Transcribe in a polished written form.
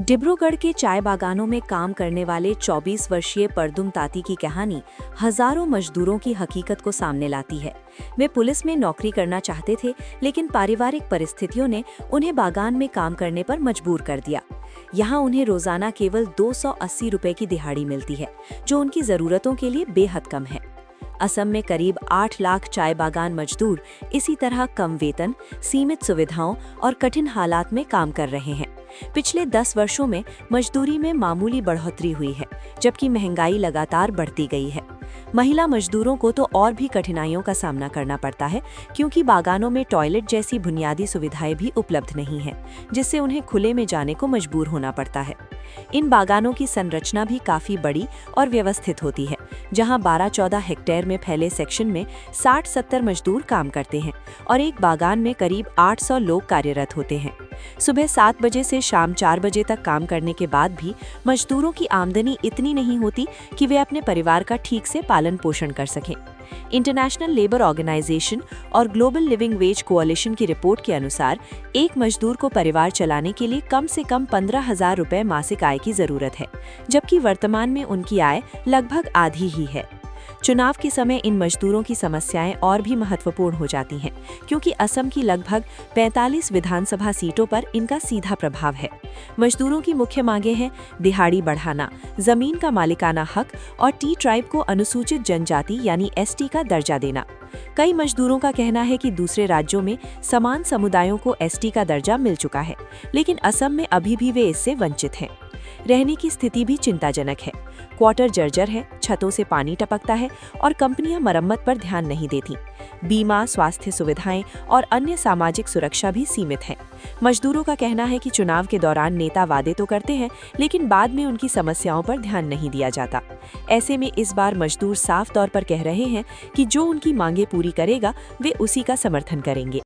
डिब्रूगढ़ के चाय बागानों में काम करने वाले 24 वर्षीय परदुम ताती की कहानी हजारों मजदूरों की हकीकत को सामने लाती है। वे पुलिस में नौकरी करना चाहते थे, लेकिन पारिवारिक परिस्थितियों ने उन्हें बागान में काम करने पर मजबूर कर दिया। यहाँ उन्हें रोजाना केवल 280 रुपए की दिहाड़ी मिलती है, जो उनकी जरूरतों के लिए बेहद कम है। असम में करीब 8 लाख चाय बागान मजदूर इसी तरह कम वेतन, सीमित सुविधाओं और कठिन हालात में काम कर रहे हैं। पिछले 10 वर्षों में मजदूरी में मामूली बढ़ोतरी हुई है, जबकि महंगाई लगातार बढ़ती गई है। महिला मजदूरों को तो और भी कठिनाइयों का सामना करना पड़ता है, क्योंकि बागानों में टॉयलेट जैसी बुनियादी सुविधाएं भी उपलब्ध नहीं हैं, जिससे उन्हें खुले में जाने को मजबूर होना पड़ता है। इन बागानों की संरचना भी काफी बड़ी और व्यवस्थित होती है, जहां 12-14 हेक्टेयर में फैले सेक्शन में 60-70 मजदूर काम करते हैं और एक बागान में करीब 800 लोग कार्यरत होते हैं। सुबह 7 बजे से शाम 4 बजे तक काम करने के बाद भी मजदूरों की आमदनी इतनी नहीं होती कि वे अपने परिवार का ठीक से पालन पोषण कर सकें। इंटरनेशनल लेबर ऑर्गेनाइजेशन और ग्लोबल लिविंग वेज कोalition की रिपोर्ट के अनुसार एक मजदूर को परिवार चलाने के लिए कम से कम 15,000 रुपए मासिक आय की जरूरत है, जबकि वर्तमान में उनकी आय लगभग आधी ही है। चुनाव के समय इन मजदूरों की समस्याएं और भी महत्वपूर्ण हो जाती हैं, क्योंकि असम की लगभग 45 विधानसभा सीटों पर इनका सीधा प्रभाव है। मजदूरों की मुख्य मांगें हैं दिहाड़ी बढ़ाना, जमीन का मालिकाना हक और टी ट्राइब को अनुसूचित जनजाति यानी एसटी का दर्जा देना। कई मजदूरों का कहना है कि दूसरे राज्यों में समान समुदायों को एसटी का दर्जा मिल चुका है, लेकिन असम में अभी भी वे इससे वंचित हैं। रहने की स्थिति भी चिंताजनक है। क्वार्टर जर्जर है, छतों से पानी टपकता है और कंपनियां मरम्मत पर ध्यान नहीं देती। बीमा, स्वास्थ्य सुविधाएं और अन्य सामाजिक सुरक्षा भी सीमित है। मजदूरों का कहना है कि चुनाव के दौरान नेता वादे तो करते हैं, लेकिन बाद में उनकी समस्याओं पर ध्यान नहीं दिया जाता। ऐसे में इस बार मजदूर साफ तौर पर कह रहे हैं कि जो उनकी मांगे पूरी करेगा, वे उसी का समर्थन करेंगे।